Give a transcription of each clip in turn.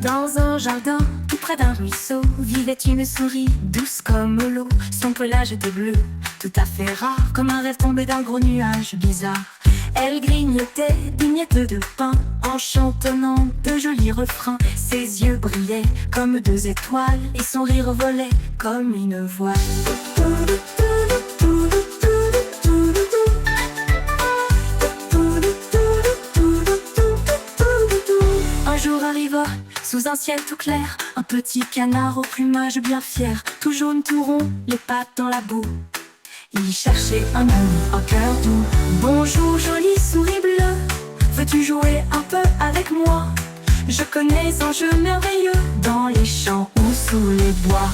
Dans un jardin, tout près d'un ruisseau, vivait une souris douce comme l'eau. Son pelage était bleu, tout à fait rare, comme un rêve tombé d'un gros nuage bizarre. Elle grignotait des miettes de pain en chantonnant de jolis refrains. Ses yeux brillaient comme deux étoiles et son rire volait comme une voile. Un jour arriva, sous un ciel tout clair, un petit canard au plumage bien fier, tout jaune, tout rond, les pattes dans la boue. Il cherchait un ami, un cœur doux. Bonjour jolie souris bleue, veux-tu jouer un peu avec moi? Je connais un jeu merveilleux, dans les champs ou sous les bois.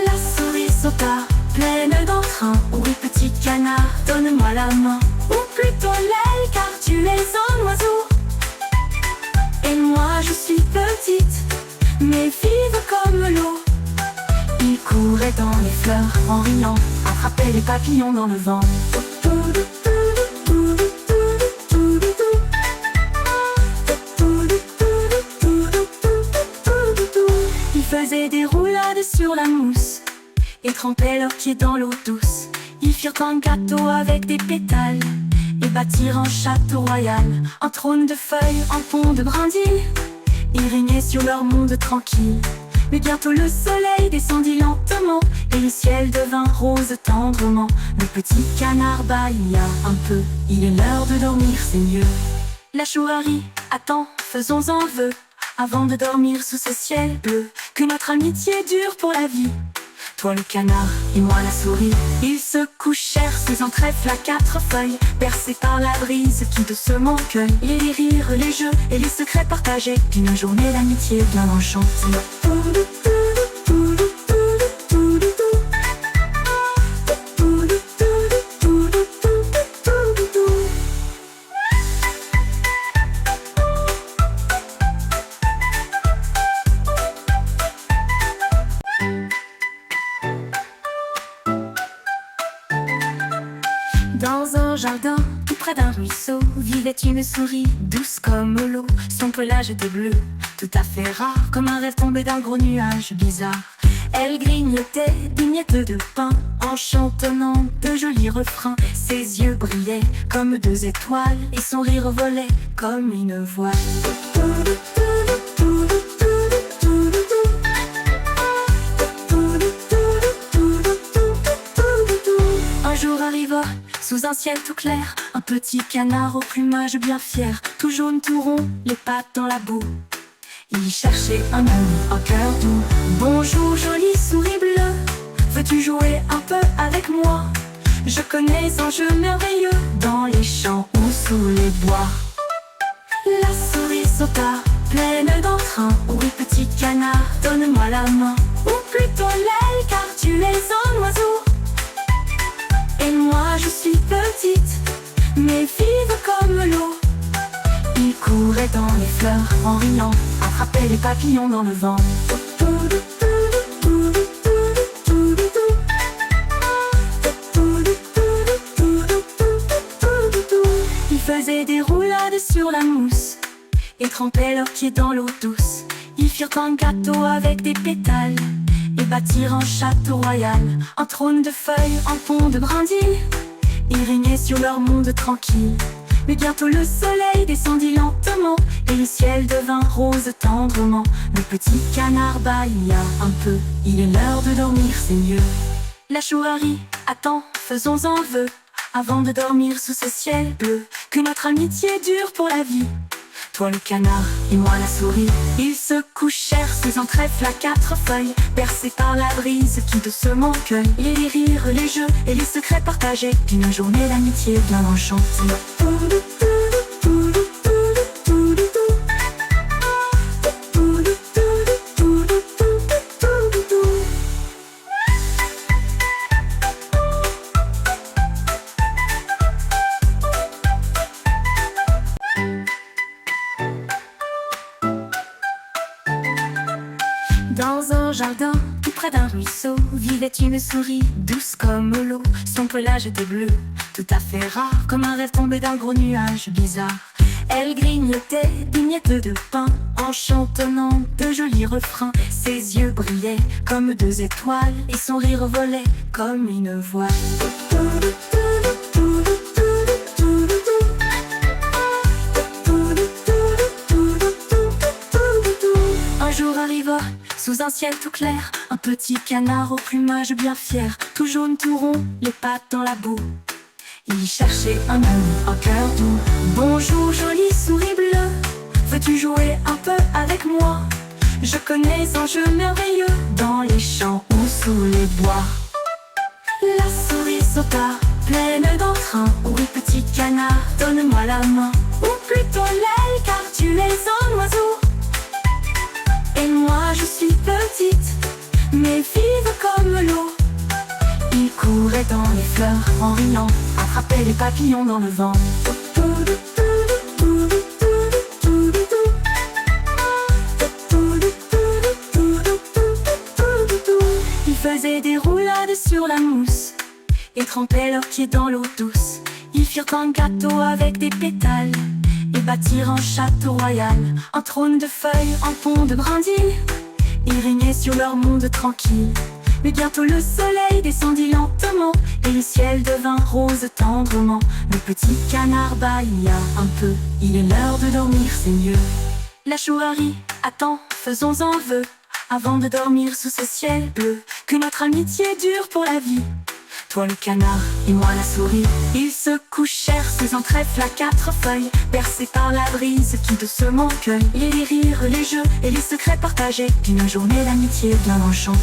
La souris sauta, pleine d'entrain. Oui petit canard, donne-moi la main, ou plutôt l'aile, car tu es un oiseau. Et moi je suis petite, mais vive comme l'eau. Il courait dans les fleurs en riant, attrapait les papillons dans le vent. Il faisait des roulades sur la mousse et trempait leurs pieds dans l'eau douce. Ils firent un gâteau avec des pétales et bâtirent un château royal, un trône de feuilles, un pont de brindilles. Ils régnaient sur leur monde tranquille. Mais bientôt le soleil descendit lentement et le ciel devint rose tendrement. Le petit canard bâilla un peu, il est l'heure de dormir, c'est mieux. La chouette attends, faisons un vœu, avant de dormir sous ce ciel bleu, que notre amitié dure pour la vie. Toi le canard et moi la souris, ils se couchèrent sous un trèfle à quatre feuilles, bercés par la brise qui doucement cueille. Et les rires, les jeux et les secrets partagés d'une journée d'amitié bien enchantée. Dans un jardin, tout près d'un ruisseau, vivait une souris douce comme l'eau. Son pelage était bleu, tout à fait rare, comme un rêve tombé d'un gros nuage bizarre. Elle grignotait des miettes de pain en chantonnant de jolis refrains. Ses yeux brillaient comme deux étoiles et son rire volait comme une voile. Un jour arriva, sous un ciel tout clair, un petit canard au plumage bien fier, tout jaune, tout rond, les pattes dans la boue. Il cherchait un ami, un cœur doux. Bonjour jolie souris bleue, veux-tu jouer un peu avec moi? Je connais un jeu merveilleux, dans les champs ou sous les bois. La souris sauta, pleine d'entrain. Oui petit canard, donne-moi la main, ou plutôt l'aile, car tu es un oiseau. Et moi je suis petite, mais vive comme l'eau. Il courait dans les fleurs en riant, attrapait les papillons dans le vent. Il faisait des roulades sur la mousse et trempait leurs pieds dans l'eau douce. Ils firent un gâteau avec des pétales et bâtirent un château royal, un trône de feuilles, un pont de brindilles. Ils régnaient sur leur monde tranquille. Mais bientôt le soleil descendit lentement et le ciel devint rose tendrement. Le petit canard bâilla un peu, il est l'heure de dormir, c'est mieux. La chouette attends, faisons un vœu, avant de dormir sous ce ciel bleu, que notre amitié dure pour la vie. Toi le canard et moi la souris, ils se couchèrent sous un trèfle à quatre feuilles, bercés par la brise qui doucement cueille. Et les rires, les jeux et les secrets partagés d'une journée d'amitié bien enchantée. Dans un jardin, tout près d'un ruisseau, vivait une souris douce comme l'eau. Son pelage était bleu, tout à fait rare, comme un rêve tombé d'un gros nuage bizarre. Elle grignotait des miettes de pain en chantonnant de jolis refrains. Ses yeux brillaient comme deux étoiles et son rire volait comme une voile. Un jour arriva, sous un ciel tout clair, un petit canard au plumage bien fier, tout jaune, tout rond, les pattes dans la boue. Il cherchait un ami, un cœur doux. Bonjour, jolie souris bleue, veux-tu jouer un peu avec moi? Je connais un jeu merveilleux dans les champs ou sous les bois. La souris sauta, pleine d'entrain. Oui, petit canard, donne-moi la main. Ou plutôt l'aile, car tu es un oiseau. Et moi je suis petite, mais vive comme l'eau. Il courait dans les fleurs en riant, attrapait les papillons dans le vent. Il faisait des roulades sur la mousse et trempait leurs pieds dans l'eau douce. Ils firent un gâteau avec des pétales et bâtirent un château royal, un trône de feuilles, un pont de brindilles. Ils régnaient sur leur monde tranquille. Mais bientôt le soleil descendit lentement et le ciel devint rose tendrement. Le petit canard bâilla un peu, il est l'heure de dormir, c'est mieux. La chouette, attends, faisons-en vœu, avant de dormir sous ce ciel bleu, que notre amitié dure pour la vie. Toi le canard et moi la souris, ils se couchèrent sous un trèfle à quatre feuilles, bercés par la brise qui doucement cueille les rires, les jeux et les secrets partagés d'une journée d'amitié bien enchantée.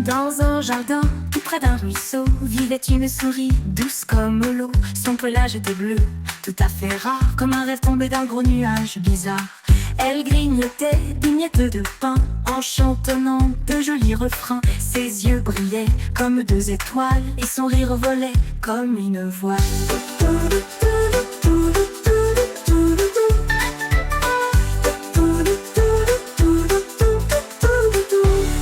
Dans un jardin, tout près d'un ruisseau, vivait une souris douce comme l'eau. Son pelage était bleu, tout à fait rare, comme un rêve tombé d'un gros nuage bizarre. Elle grignotait des miettes de pain en chantonnant de jolis refrains. Ses yeux brillaient comme deux étoiles et son rire volait comme une voile.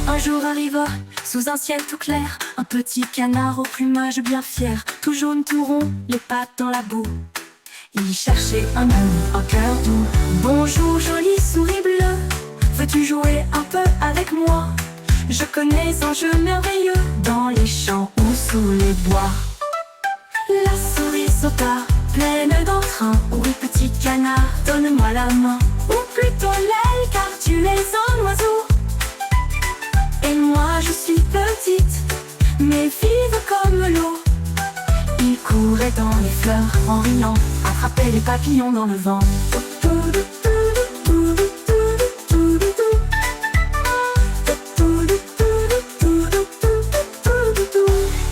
Un jour arriva, sous un ciel tout clair, un petit canard au plumage bien fier, tout jaune, tout rond, les pattes dans la boue. Il cherchait un ami, un cœur doux. Bonjour, jolie souris bleue, veux-tu jouer un peu avec moi? Je connais un jeu merveilleux dans les champs ou sous les bois. La souris sauta, pleine d'entrain. Oui, petit canard, donne-moi la main. Ou plutôt l'aile, car tu es un oiseau. Et moi je suis petite, mais vive comme l'eau. Il courait dans les fleurs en riant, attrapait les papillons dans le vent.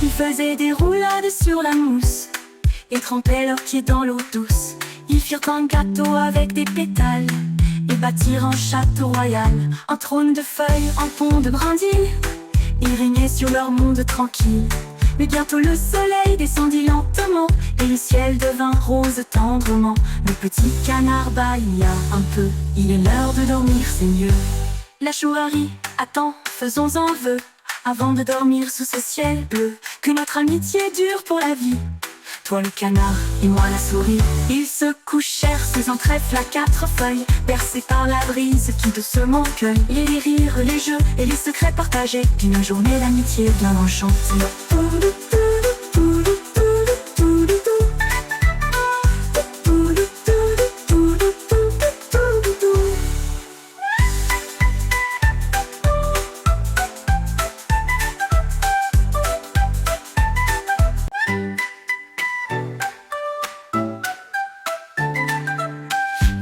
Ils faisaient des roulades sur la mousse et trempaient leurs pieds dans l'eau douce. Ils firent un gâteau avec des pétales et bâtirent un château royal, un trône de feuilles, un pont de brindilles. Ils régnaient sur leur monde tranquille. Mais bientôt le soleil descendit lentement et le ciel devint rose tendrement. Le petit canard bâilla un peu, il est l'heure de dormir, c'est mieux. La chouette, attends, faisons-en vœu, avant de dormir sous ce ciel bleu, que notre amitié dure pour la vie. Toi le canard et moi la souris, ils se couchèrent sous un trèfle à quatre feuilles, bercés par la brise qui doucement cueille les rires, les jeux et les secrets partagés d'une journée d'amitié bien enchantée.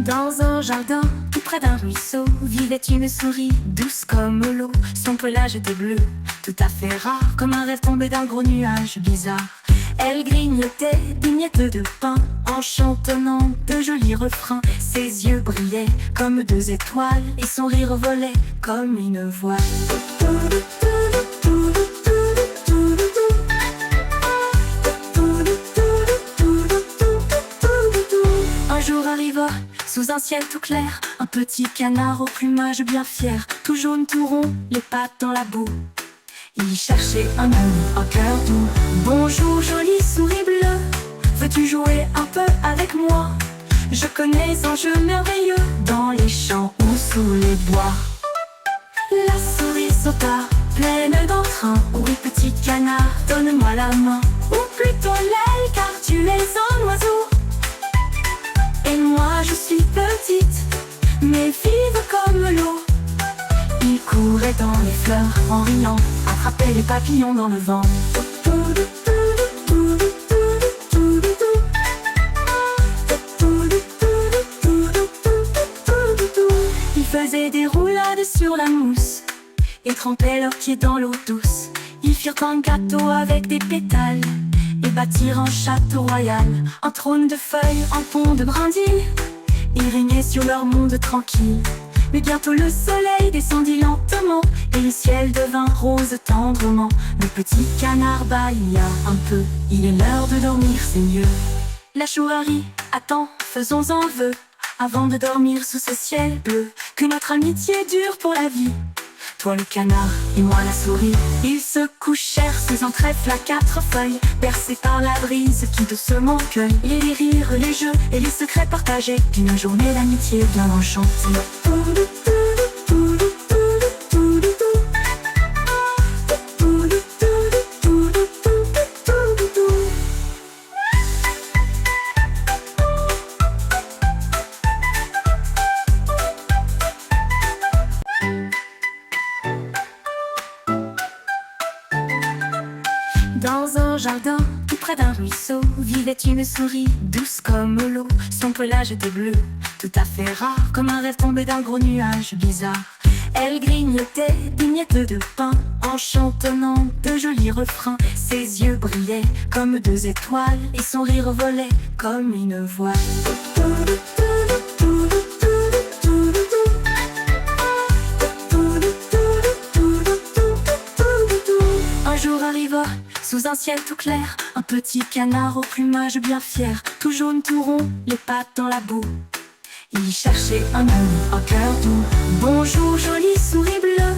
Dans un jardin, tout près d'un ruisseau, vivait une souris douce comme l'eau. Son pelage était bleu, tout à fait rare, comme un rêve tombé d'un gros nuage bizarre. Elle grignotait des miettes de pain en chantonnant de jolis refrains. Ses yeux brillaient comme deux étoiles et son rire volait comme une voile. un ciel tout clair, un petit canard au plumage bien fier, tout jaune, tout rond, les pattes dans la boue. Il cherchait un ami, un cœur doux. Bonjour jolie souris bleue, veux-tu jouer un peu avec moi? Je connais un jeu merveilleux, dans les champs ou sous les bois. La souris sauta, pleine d'entrain. Oui petit canard, donne-moi la main, ou plutôt l'aile, car tu es un oiseau. Et moi je suis petite, mais vive comme l'eau. Il courait dans les fleurs en riant, attrapait les papillons dans le vent. Il faisait des roulades sur la mousse et trempait leurs pieds dans l'eau douce. Ils firent un gâteau avec des pétales et bâtirent un château royal, un trône de feuilles, un pont de brindilles. Ils régnaient sur leur monde tranquille. Mais bientôt le soleil descendit lentement et le ciel devint rose tendrement. Le petit canard bâilla un peu, il est l'heure de dormir, c'est mieux. La chouette attends, faisons-en vœu, avant de dormir sous ce ciel bleu, que notre amitié dure pour la vie. Toi le canard et moi la souris, ils se couchèrent sous un trèfle à 4 feuilles, bercés par la brise qui doucement cueille les rires, les jeux et les secrets partagés d'une journée d'amitié bien enchantée. Dans un jardin, tout près d'un ruisseau, vivait une souris douce comme l'eau. Son pelage était bleu, tout à fait rare, comme un rêve tombé d'un gros nuage bizarre. Elle grignotait des miettes de pain en chantonnant de jolis refrains. Ses yeux brillaient comme 2 étoiles et son rire volait comme une voile. Un jour arriva, sous un ciel tout clair, un petit canard au plumage bien fier, tout jaune, tout rond, les pattes dans la boue. Il cherchait un ami, un cœur doux. Bonjour jolie souris bleue,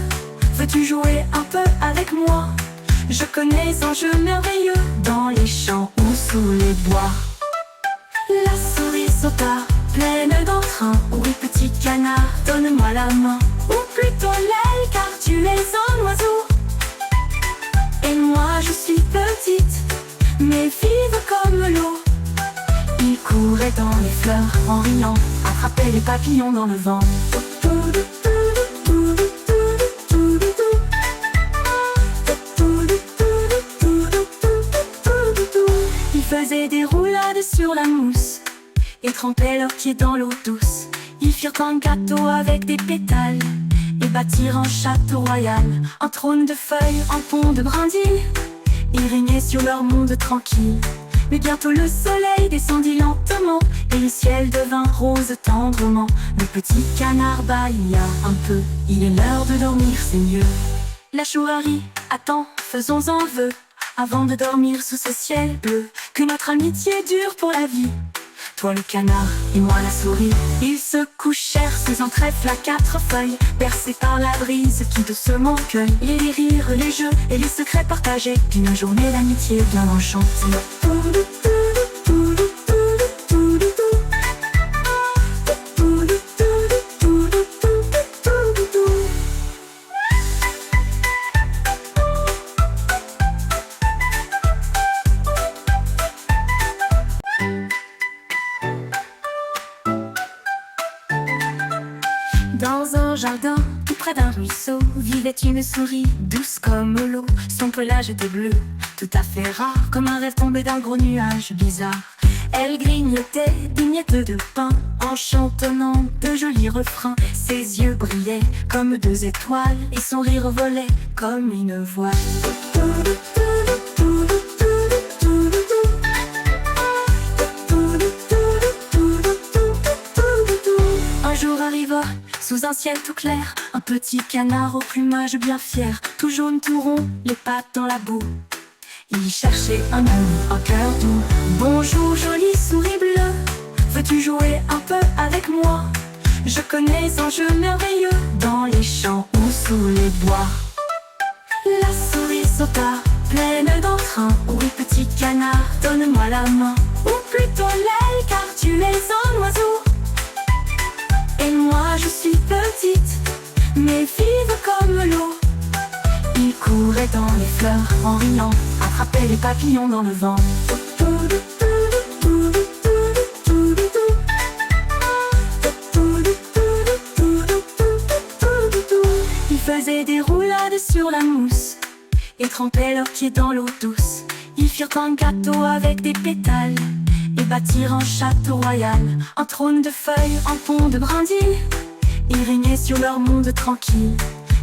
veux-tu jouer un peu avec moi? Je connais un jeu merveilleux, dans les champs ou sous les bois. La souris sauta, pleine d'entrain. Oui petit canard, donne-moi la main, ou plutôt l'aile, car tu es un oiseau. Et moi je suis petite, mais vive comme l'eau. Il courait dans les fleurs en riant, attrapait les papillons dans le vent. Il faisait des roulades sur la mousse et trempait leurs pieds dans l'eau douce. Ils firent un gâteau avec des pétales et bâtirent un château royal, un trône de feuilles, un pont de brindilles. Ils régnaient sur leur monde tranquille. Mais bientôt le soleil descendit lentement et le ciel devint rose tendrement. Le petit canard bâilla un peu, il est l'heure de dormir, c'est mieux. La chouette attends, faisons-en vœu, avant de dormir sous ce ciel bleu, que notre amitié dure pour la vie. Toi le canard et moi la souris, ils se couchèrent sous un trèfle à 4 feuilles, bercés par la brise qui doucement cueille les rires, les jeux et les secrets partagés d'une journée d'amitié bien enchantée. Dans un jardin, tout près d'un ruisseau, vivait une souris douce comme l'eau. Son pelage était bleu, tout à fait rare, comme un rêve tombé d'un gros nuage bizarre. Elle grignotait des miettes de pain en chantonnant de jolis refrains. Ses yeux brillaient comme 2 étoiles et son rire volait comme une voile. Un jour arriva, sous un ciel tout clair, un petit canard au plumage bien fier, tout jaune, tout rond, les pattes dans la boue. Il cherchait un ami, un cœur doux. Bonjour jolie souris bleue, veux-tu jouer un peu avec moi? Je connais un jeu merveilleux dans les champs ou sous les bois. La souris sauta, pleine d'entrain. Oui, petit canard, donne-moi la main. Ou plutôt l'aile, car tu es un oiseau. Et moi je suis petite, mais vive comme l'eau. Il courait dans les fleurs en riant, attrapait les papillons dans le vent. Il faisait des roulades sur la mousse et trempait leurs pieds dans l'eau douce. Ils firent un gâteau avec des pétales et bâtirent un château royal, un trône de feuilles, un pont de brindilles. Ils régnaient sur leur monde tranquille.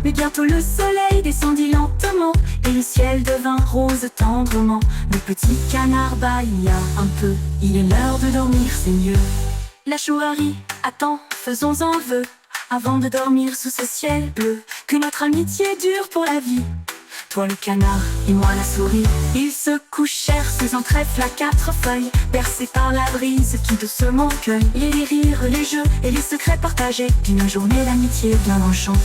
Mais bientôt le soleil descendit lentement et le ciel devint rose tendrement. Le petit canard bâilla un peu, il est l'heure de dormir, c'est mieux. La chouette, attends, faisons un vœu, avant de dormir sous ce ciel bleu, que notre amitié dure pour la vie. Toi le canard et moi la souris, ils se couchèrent sous un trèfle à 4 feuilles, bercés par la brise qui doucement cueille les rires, les jeux et les secrets partagés d'une journée d'amitié bien enchantée.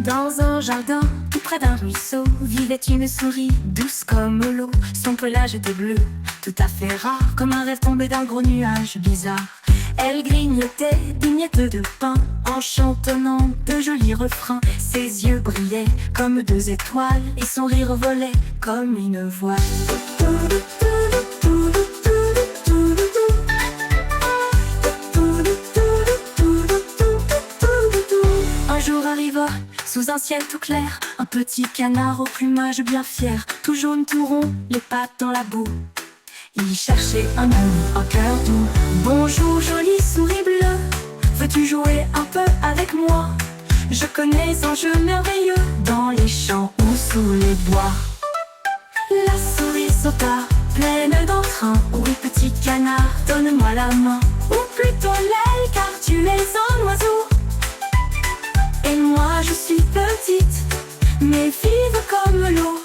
Dans un jardin, tout près d'un ruisseau, vivait une souris douce comme l'eau. Son pelage était bleu, tout à fait rare, comme un rêve tombé d'un gros nuage bizarre. Elle grignotait des miettes de pain en chantonnant de jolis refrains. Ses yeux brillaient comme 2 étoiles et son rire volait comme une voile. Un jour arriva, sous un ciel tout clair, un petit canard au plumage bien fier, tout jaune, tout rond, les pattes dans la boue. Il cherchait un ami, un cœur doux. Bonjour jolie souris bleue, veux-tu jouer un peu avec moi? Je connais un jeu merveilleux dans les champs ou sous les bois. La souris sauta, pleine d'entrain. Oui petit canard, donne-moi la main. Ou plutôt l'aile, car tu es un oiseau. Et moi je suis petite, mais vive comme l'eau.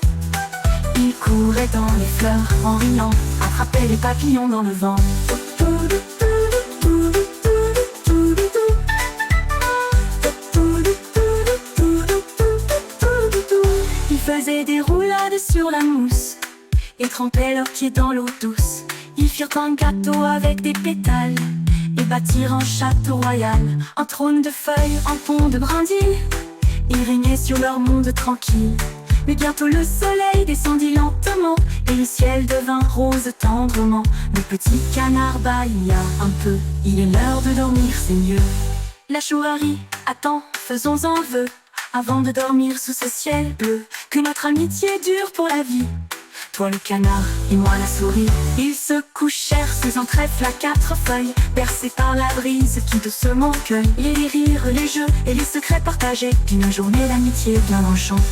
Il courait dans les fleurs en riant, attrapait les papillons dans le vent. Il faisait des roulades sur la mousse et trempait leurs pieds dans l'eau douce. Ils firent un gâteau avec des pétales et bâtirent un château royal, un trône de feuilles, un pont de brindilles. Ils régnaient sur leur monde tranquille. Mais bientôt le soleil descendit lentement et le ciel devint rose tendrement. Le petit canard bâilla un peu, il est l'heure de dormir, c'est mieux. La chouette, attends, faisons un vœu, avant de dormir sous ce ciel bleu, que notre amitié dure pour la vie. Toi le canard et moi la souris, ils se couchèrent sous un trèfle à 4 feuilles, bercés par la brise qui doucement cueille les rires, les jeux et les secrets partagés d'une journée d'amitié bien enchantée.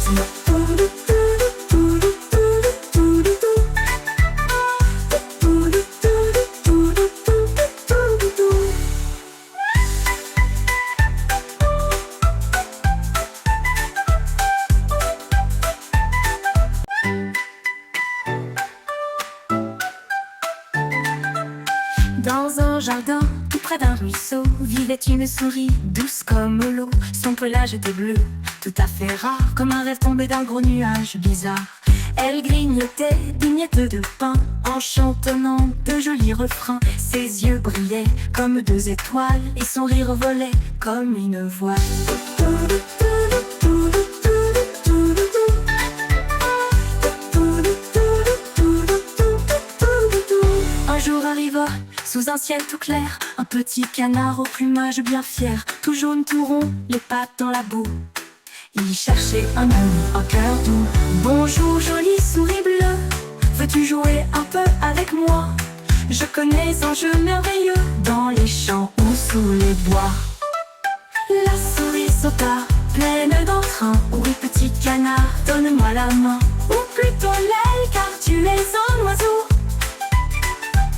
Dans un jardin, tout près d'un ruisseau, vivait une souris douce comme l'eau. Son pelage était bleu, tout à fait rare, comme un rêve tombé d'un gros nuage bizarre. Elle grignotait des miettes de pain en chantonnant de jolis refrains. Ses yeux brillaient comme 2 étoiles et son rire volait comme une voile. Un jour arriva, sous un ciel tout clair, un petit canard au plumage bien fier, tout jaune, tout rond, les pattes dans la boue. Il cherchait un ami, un cœur doux. Bonjour jolie souris bleue, veux-tu jouer un peu avec moi? Je connais un jeu merveilleux dans les champs ou sous les bois. La souris sauta, pleine d'entrain. Oui petit canard, donne-moi la main. ou plutôt l'aile, car tu es un oiseau.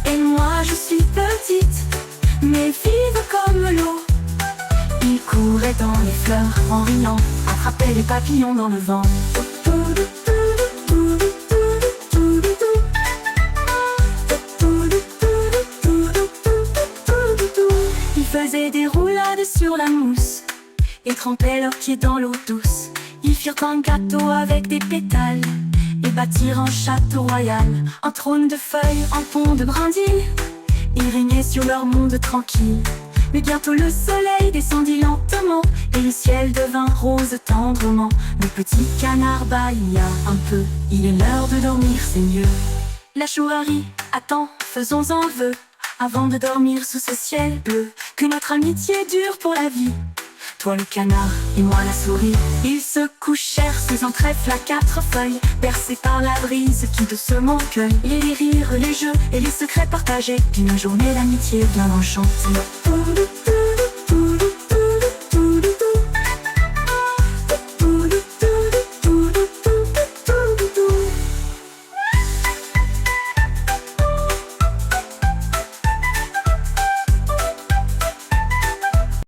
Et moi je suis petite, mais vive comme l'eau. Il courait dans les fleurs en riant, attrapait les papillons dans le vent. Il faisait des roulades sur la mousse et trempait leurs pieds dans l'eau douce. Ils firent un gâteau avec des pétales et bâtirent un château royal, un trône de feuilles, un pont de brindilles. Ils régnaient sur leur monde tranquille. Mais bientôt le soleil descendit lentement et le ciel devint rose tendrement. Le petit canard bâilla un peu, il est l'heure de dormir, c'est mieux. La chouette, attends, faisons un vœu avant de dormir sous ce ciel bleu, que notre amitié dure pour la vie. Toi le canard et moi la souris. Ils se couchèrent sous un trèfle à 4 feuilles, bercés par la brise qui doucement cueille. Et les rires, les jeux et les secrets partagés d'une journée d'amitié bien enchantée.